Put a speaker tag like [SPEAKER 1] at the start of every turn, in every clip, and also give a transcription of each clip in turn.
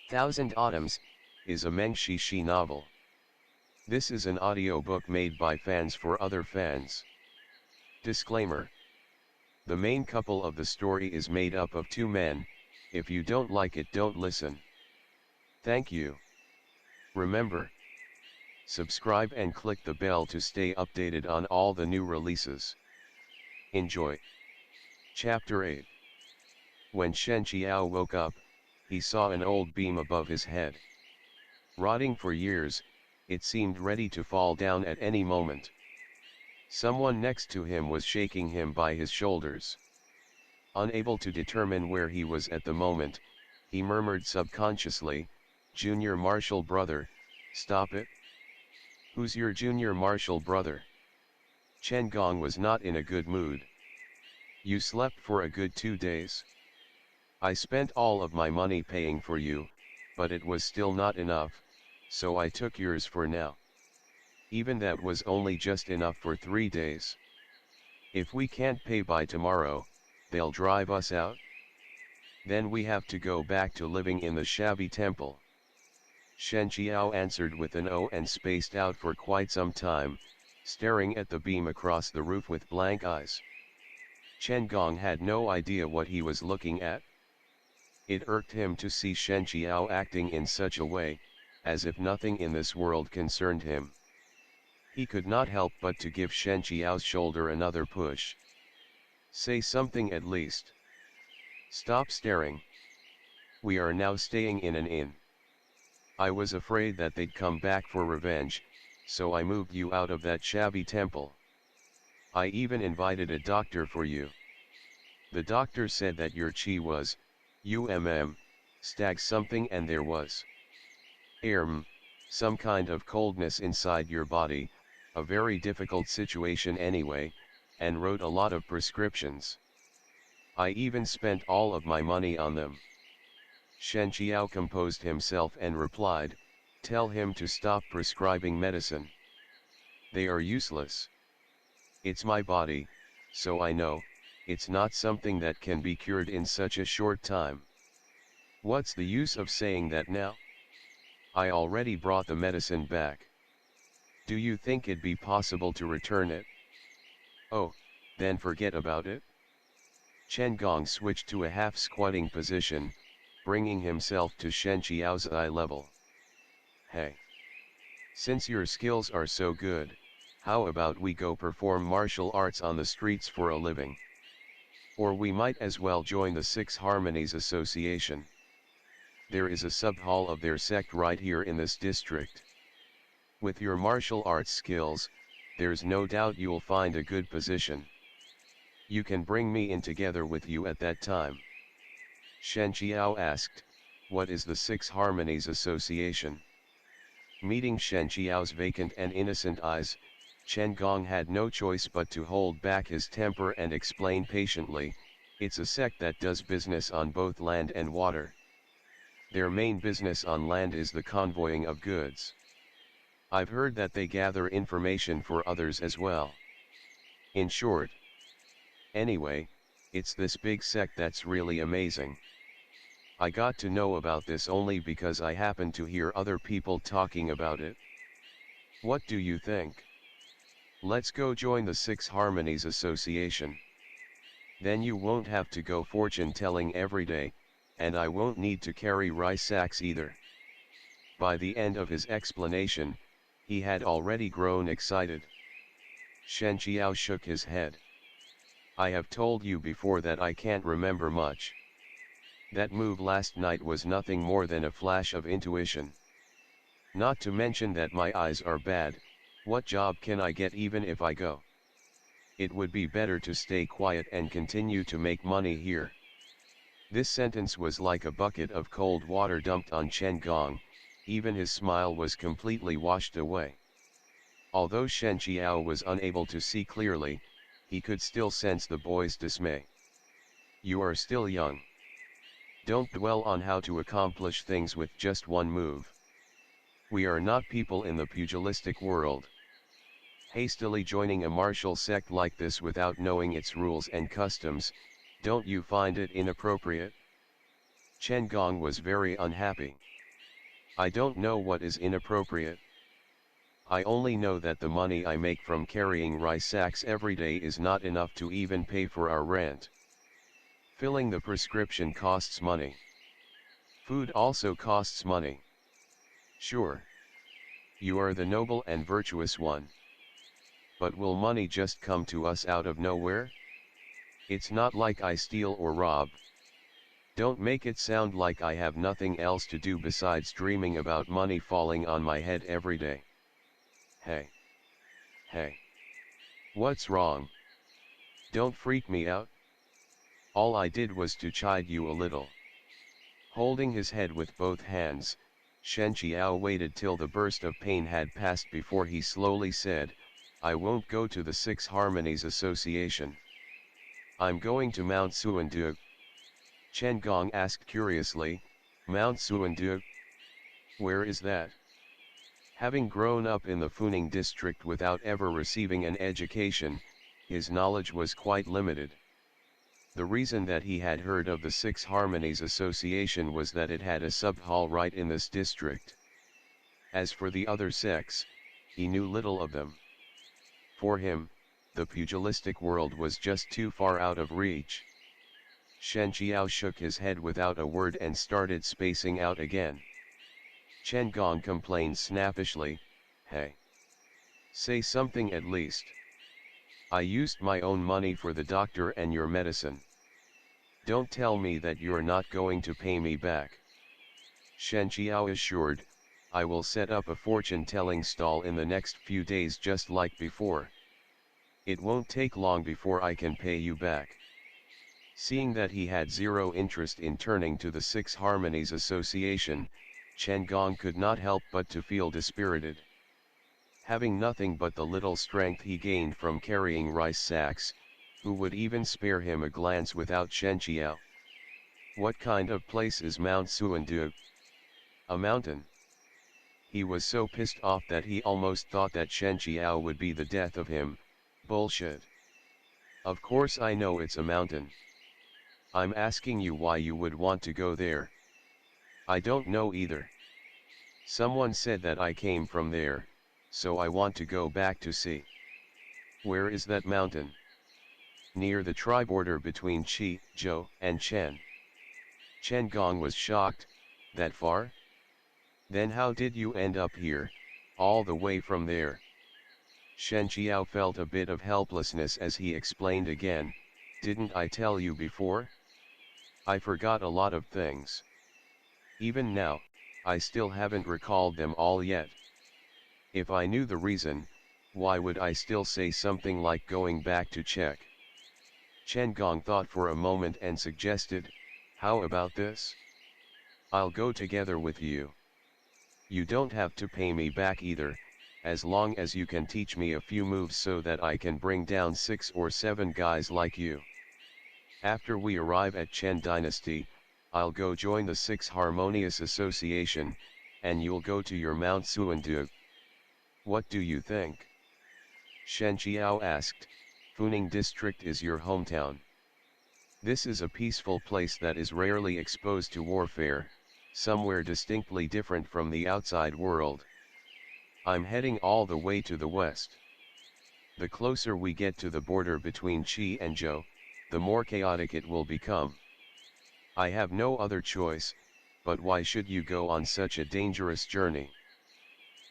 [SPEAKER 1] Thousand Autumns, is a Meng Xi Shi novel. This is an audiobook made by fans for other fans. Disclaimer. The main couple of the story is made up of two men. If you don't like it, don't listen. Thank you. Remember, subscribe and click the bell to stay updated on all the new releases. Enjoy. Chapter 8. When Shen Chiao woke up, he saw an old beam above his head. Rotting for years, it seemed ready to fall down at any moment. Someone next to him was shaking him by his shoulders. Unable to determine where he was at the moment, he murmured subconsciously, "Junior Marshal brother, stop it." "Who's your junior marshal brother?" Chen Gong was not in a good mood. "You slept for a good 2 days. I spent all of my money paying for you, but it was still not enough, so I took yours for now. Even that was only just enough for 3 days. If we can't pay by tomorrow, they'll drive us out. Then we have to go back to living in the shabby temple." Shen Chiao answered with an "oh" and spaced out for quite some time, staring at the beam across the roof with blank eyes. Chen Gong had no idea what he was looking at. It irked him to see Shen Chiao acting in such a way, as if nothing in this world concerned him. He could not help but to give Shen Chiao's shoulder another push. "Say something at least. Stop staring. We are now staying in an inn. I was afraid that they'd come back for revenge, so I moved you out of that shabby temple. I even invited a doctor for you. The doctor said that your chi was, stag something, and there was some kind of coldness inside your body, a very difficult situation anyway, and wrote a lot of prescriptions. I even spent all of my money on them." Shen Chiao composed himself and replied, "Tell him to stop prescribing medicine. They are useless. It's my body, so I know, it's not something that can be cured in such a short time. What's the use of saying that now? I already brought the medicine back. Do you think it'd be possible to return it? Oh, then forget about it." Chen Gong switched to a half-squatting position, bringing himself to Shen Chiao's eye level. "Hey. Since your skills are so good, how about we go perform martial arts on the streets for a living? Or we might as well join the Six Harmonies Association. There is a sub-hall of their sect right here in this district. With your martial arts skills, there's no doubt you'll find a good position. You can bring me in together with you at that time." Shen Chiao asked, "What is the Six Harmonies Association?" Meeting Shen Chiao's vacant and innocent eyes, Chen Gong had no choice but to hold back his temper and explain patiently, "It's a sect that does business on both land and water. Their main business on land is the convoying of goods. I've heard that they gather information for others as well. In short. Anyway, it's this big sect that's really amazing. I got to know about this only because I happened to hear other people talking about it. What do you think? Let's go join the Six Harmonies Association. Then you won't have to go fortune-telling every day, and I won't need to carry rice sacks either." By the end of his explanation, he had already grown excited. Shen Chiao shook his head. "I have told you before that I can't remember much. That move last night was nothing more than a flash of intuition. Not to mention that my eyes are bad. What job can I get even if I go? It would be better to stay quiet and continue to make money here." This sentence was like a bucket of cold water dumped on Chen Gong. Even his smile was completely washed away. Although Shen Chiao was unable to see clearly, he could still sense the boy's dismay. "You are still young. Don't dwell on how to accomplish things with just one move. We are not people in the pugilistic world. Hastily joining a martial sect like this without knowing its rules and customs, don't you find it inappropriate?" Chen Gong was very unhappy. I don't know what is inappropriate. I only know that the money I make from carrying rice sacks every day is not enough to even pay for our rent. Filling the prescription costs money. Food also costs money. Sure. You are the noble and virtuous one. But will money just come to us out of nowhere? It's not like I steal or rob. Don't make it sound like I have nothing else to do besides dreaming about money falling on my head every day. Hey. Hey. What's wrong? Don't freak me out. All I did was to chide you a little. Holding his head with both hands, Shen Qiao waited till the burst of pain had passed before he slowly said, I won't go to the Six Harmonies Association. I'm going to Mount Suandu. Chen Gong asked curiously, Mount Suandu? Where is that? Having grown up in the Funing district without ever receiving an education, his knowledge was quite limited. The reason that he had heard of the Six Harmonies Association was that it had a sub-hall right in this district. As for the other sects, he knew little of them. For him, the pugilistic world was just too far out of reach. Shen Chiao shook his head without a word and started spacing out again. Chen Gong complained snappishly, Hey! Say something at least. I used my own money for the doctor and your medicine. Don't tell me that you're not going to pay me back. Shen Qiao assured, I will set up a fortune-telling stall in the next few days just like before. It won't take long before I can pay you back. Seeing that he had zero interest in turning to the Six Harmonies Association, Chen Gong could not help but to feel dispirited. Having nothing but the little strength he gained from carrying rice sacks, who would even spare him a glance without Shen Qiao? What kind of place is Mount Xuandu? A mountain. He was so pissed off that he almost thought that Shen Qiao would be the death of him. Bullshit. Of course I know it's a mountain. I'm asking you why you would want to go there. I don't know either. Someone said that I came from there, so I want to go back to see. Where is that mountain? Near the tri-border between Qi, Zhou, and Chen. Chen Gong was shocked. That far? Then how did you end up here, all the way from there? Shen Qiao felt a bit of helplessness as he explained again, didn't I tell you before? I forgot a lot of things. Even now, I still haven't recalled them all yet. If I knew the reason, why would I still say something like going back to check? Chen Gong thought for a moment and suggested, how about this? I'll go together with you. You don't have to pay me back either, as long as you can teach me a few moves so that I can bring down 6 or 7 guys like you. After we arrive at Chen Dynasty, I'll go join the Six Harmonious Association, and you'll go to your Mount Suandu. What do you think? Shen Qiao asked, Funing district is your hometown. This is a peaceful place that is rarely exposed to warfare, somewhere distinctly different from the outside world. I'm heading all the way to the west. The closer we get to the border between Qi and Zhou, the more chaotic it will become. I have no other choice, but why should you go on such a dangerous journey?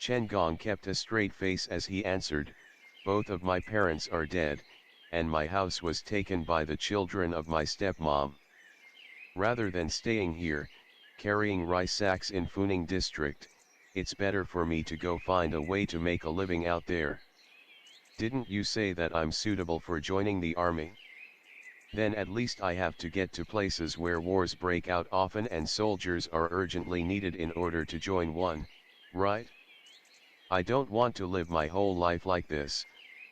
[SPEAKER 1] Chen Gong kept a straight face as he answered, both of my parents are dead, and my house was taken by the children of my stepmom. Rather than staying here, carrying rice sacks in Funing district, it's better for me to go find a way to make a living out there. Didn't you say that I'm suitable for joining the army? Then at least I have to get to places where wars break out often and soldiers are urgently needed in order to join one, right? I don't want to live my whole life like this,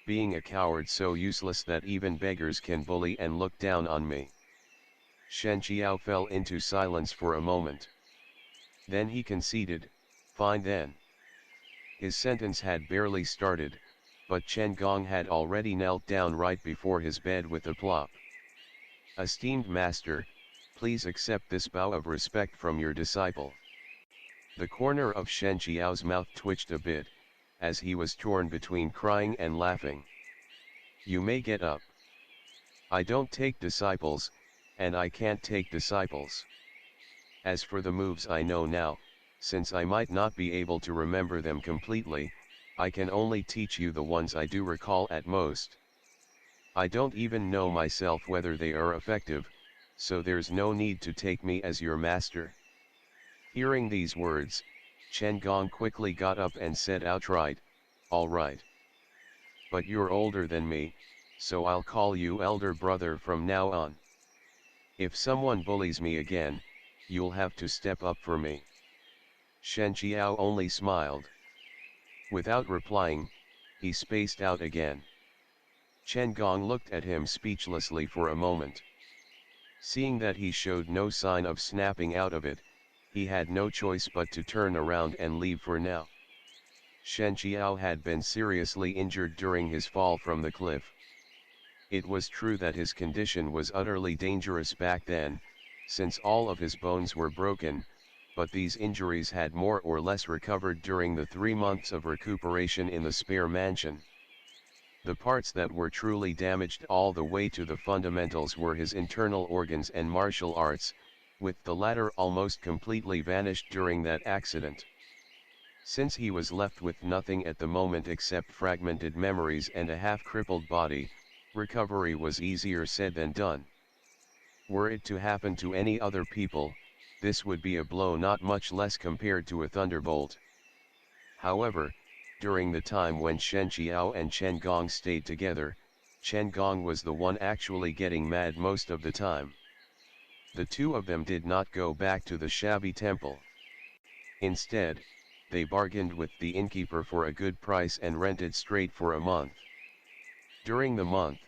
[SPEAKER 1] being a coward so useless that even beggars can bully and look down on me. Shen Qiao fell into silence for a moment. Then he conceded, fine then. His sentence had barely started, but Chen Gong had already knelt down right before his bed with a plop. Esteemed master, please accept this bow of respect from your disciple. The corner of Shen Qiao's mouth twitched a bit, as he was torn between crying and laughing. You may get up. I don't take disciples, and I can't take disciples. As for the moves I know now, since I might not be able to remember them completely, I can only teach you the ones I do recall at most. I don't even know myself whether they are effective, so there's no need to take me as your master. Hearing these words, Chen Gong quickly got up and said outright, all right. But you're older than me, so I'll call you elder brother from now on. If someone bullies me again, you'll have to step up for me. Shen Chiao only smiled. Without replying, he spaced out again. Chen Gong looked at him speechlessly for a moment. Seeing that he showed no sign of snapping out of it, he had no choice but to turn around and leave for now. Shen Chiao had been seriously injured during his fall from the cliff. It was true that his condition was utterly dangerous back then, since all of his bones were broken, but these injuries had more or less recovered during the 3 months of recuperation in the spare mansion. The parts that were truly damaged all the way to the fundamentals were his internal organs and martial arts, with the latter almost completely vanished during that accident. Since he was left with nothing at the moment except fragmented memories and a half-crippled body, recovery was easier said than done. Were it to happen to any other people, this would be a blow not much less compared to a thunderbolt. However, during the time when Shen Chiao and Chen Gong stayed together, Chen Gong was the one actually getting mad most of the time. The two of them did not go back to the shabby temple. Instead, they bargained with the innkeeper for a good price and rented straight for a month. During the month,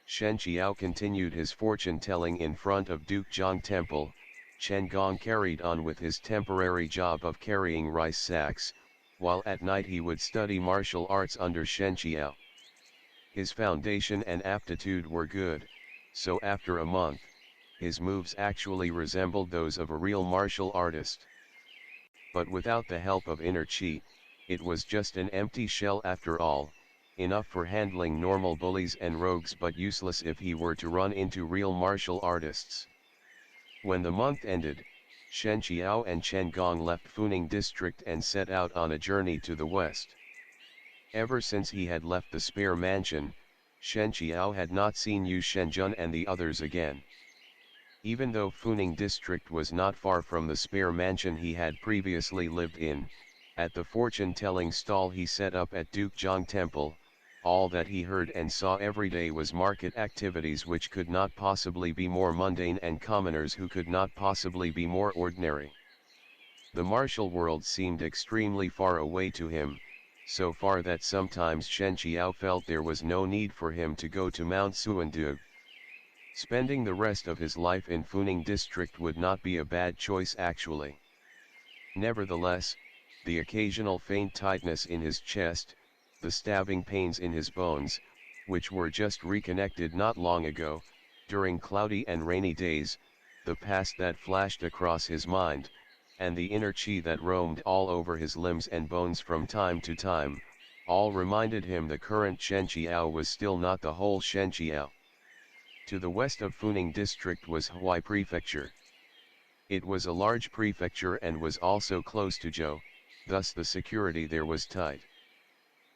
[SPEAKER 1] Shen Chiao continued his fortune-telling in front of Duke Zhang Temple. Chen Gong carried on with his temporary job of carrying rice sacks, while at night he would study martial arts under Shen Qiao. His foundation and aptitude were good, so after a month, his moves actually resembled those of a real martial artist. But without the help of inner chi, it was just an empty shell after all, enough for handling normal bullies and rogues but useless if he were to run into real martial artists. When the month ended, Shen Chiao and Chen Gong left Funing district and set out on a journey to the west. Ever since he had left the spare mansion, Shen Chiao had not seen Yu Shenjun and the others again. Even though Funing district was not far from the spare mansion he had previously lived in, at the fortune-telling stall he set up at Duke Zhang Temple, all that he heard and saw every day was market activities which could not possibly be more mundane and commoners who could not possibly be more ordinary. The martial world seemed extremely far away to him, so far that sometimes Shen Qiao felt there was no need for him to go to Mount Suandu. Spending the rest of his life in Funing district would not be a bad choice actually. Nevertheless, the occasional faint tightness in his chest, the stabbing pains in his bones, which were just reconnected not long ago, during cloudy and rainy days, the past that flashed across his mind, and the inner chi that roamed all over his limbs and bones from time to time, all reminded him the current Shen Chiao was still not the whole Shen Chiao. To the west of Funing district was Huai Prefecture. It was a large prefecture and was also close to Zhou, thus the security there was tight.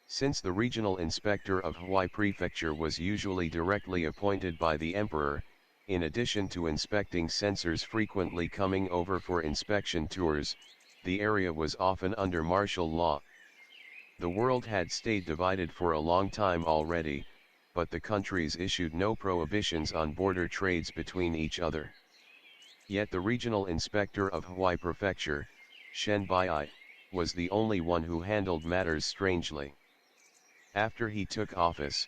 [SPEAKER 1] Since the regional inspector of Huai Prefecture was usually directly appointed by the emperor, in addition to inspecting censors frequently coming over for inspection tours, the area was often under martial law. The world had stayed divided for a long time already, but the countries issued no prohibitions on border trades between each other. Yet the regional inspector of Huai Prefecture, Shen Bai, was the only one who handled matters strangely. After he took office,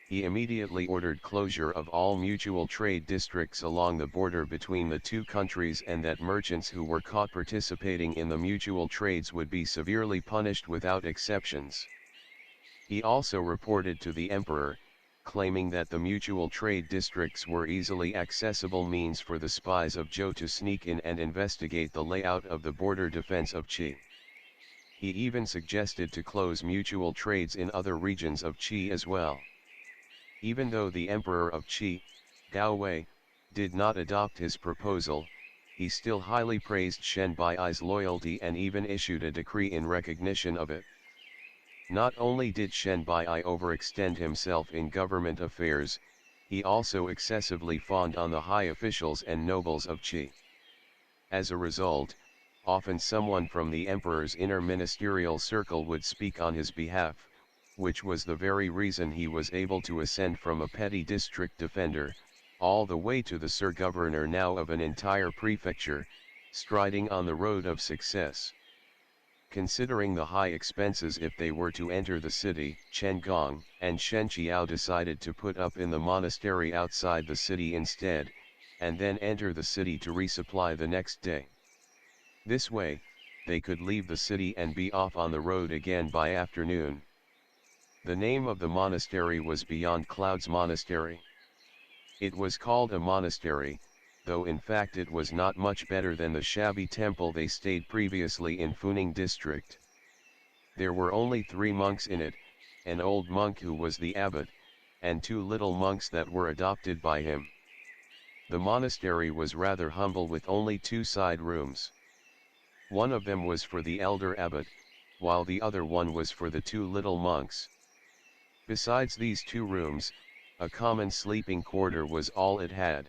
[SPEAKER 1] he immediately ordered closure of all mutual trade districts along the border between the two countries and that merchants who were caught participating in the mutual trades would be severely punished without exceptions. He also reported to the emperor, claiming that the mutual trade districts were easily accessible means for the spies of Zhou to sneak in and investigate the layout of the border defense of Qi. He even suggested to close mutual trades in other regions of Qi as well. Even though the Emperor of Qi, Gao, did not adopt his proposal, he still highly praised Shen Bai's loyalty and even issued a decree in recognition of it. Not only did Shen Bai overextend himself in government affairs, he also excessively fawned on the high officials and nobles of Qi. As a result, often someone from the emperor's inner ministerial circle would speak on his behalf, which was the very reason he was able to ascend from a petty district defender, all the way to the Sir-Governor now of an entire prefecture, striding on the road of success. Considering the high expenses if they were to enter the city, Chen Gong and Shen Chiao decided to put up in the monastery outside the city instead, and then enter the city to resupply the next day. This way, they could leave the city and be off on the road again by afternoon. The name of the monastery was Beyond Clouds Monastery. It was called a monastery, though in fact it was not much better than the shabby temple they stayed previously in Funing district. There were only 3 monks in it, an old monk who was the abbot, and 2 little monks that were adopted by him. The monastery was rather humble with only 2 side rooms. One of them was for the elder abbot, while the other one was for the 2 little monks. Besides these 2 rooms, a common sleeping quarter was all it had.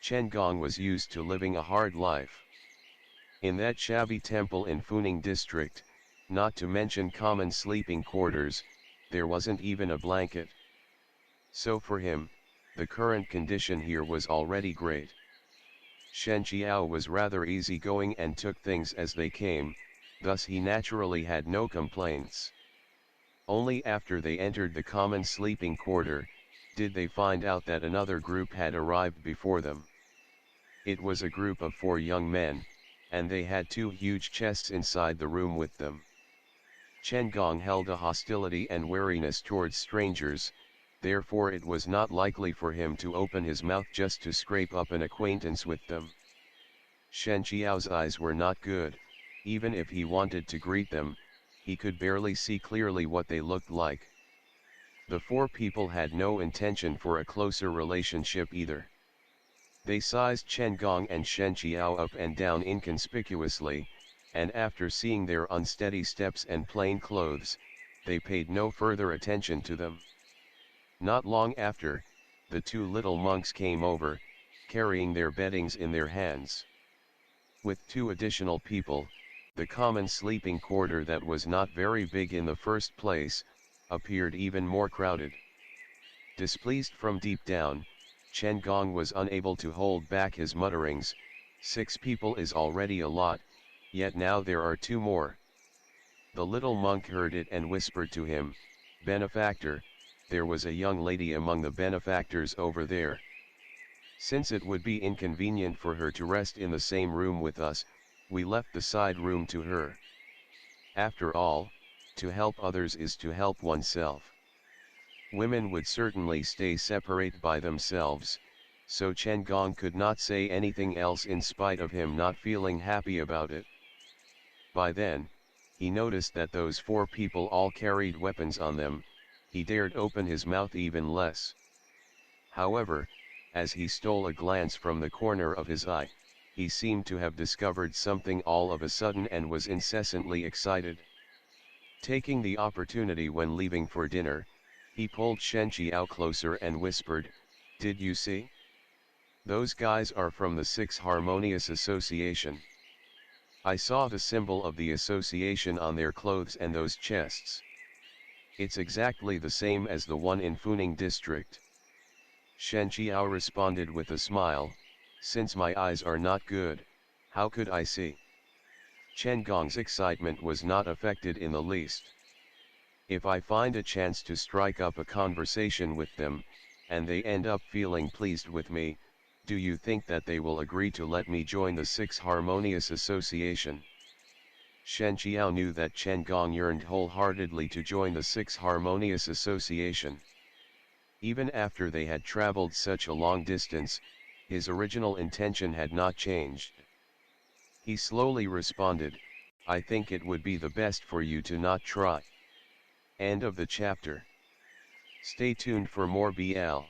[SPEAKER 1] Chen Gong was used to living a hard life. In that shabby temple in Funing district, not to mention common sleeping quarters, there wasn't even a blanket. So for him, the current condition here was already great. Shen Qiao was rather easygoing and took things as they came, thus he naturally had no complaints. Only after they entered the common sleeping quarter, did they find out that another group had arrived before them. It was a group of 4 young men, and they had 2 huge chests inside the room with them. Chen Gong held a hostility and wariness towards strangers, therefore it was not likely for him to open his mouth just to scrape up an acquaintance with them. Shen Qiao's eyes were not good, even if he wanted to greet them, he could barely see clearly what they looked like. The 4 people had no intention for a closer relationship either. They sized Chen Gong and Shen Qiao up and down inconspicuously, and after seeing their unsteady steps and plain clothes, they paid no further attention to them. Not long after, the 2 little monks came over, carrying their beddings in their hands. With 2 additional people, the common sleeping quarter that was not very big in the first place, appeared even more crowded. Displeased from deep down, Chen Gong was unable to hold back his mutterings, 6 people is already a lot, yet now there are 2 more. The little monk heard it and whispered to him, "Benefactor, there was a young lady among the benefactors over there. Since it would be inconvenient for her to rest in the same room with us, we left the side room to her. After all, to help others is to help oneself." Women would certainly stay separate by themselves, so Chen Gong could not say anything else in spite of him not feeling happy about it. By then, he noticed that those 4 people all carried weapons on them, he dared open his mouth even less. However, as he stole a glance from the corner of his eye, he seemed to have discovered something all of a sudden and was incessantly excited. Taking the opportunity when leaving for dinner, he pulled Shen Qiao closer and whispered, "Did you see? Those guys are from the 6 Harmonious Association. I saw the symbol of the association on their clothes and those chests. It's exactly the same as the one in Funing district." Shen Qiao responded with a smile, "Since my eyes are not good, how could I see?" Chen Gong's excitement was not affected in the least. "If I find a chance to strike up a conversation with them, and they end up feeling pleased with me, do you think that they will agree to let me join the 6 Harmonious Association?" Shen Qiao knew that Chen Gong yearned wholeheartedly to join the 6 Harmonious Association. Even after they had traveled such a long distance, his original intention had not changed. He slowly responded, I think it would be the best for you to not try. End of the chapter. Stay tuned for more BL.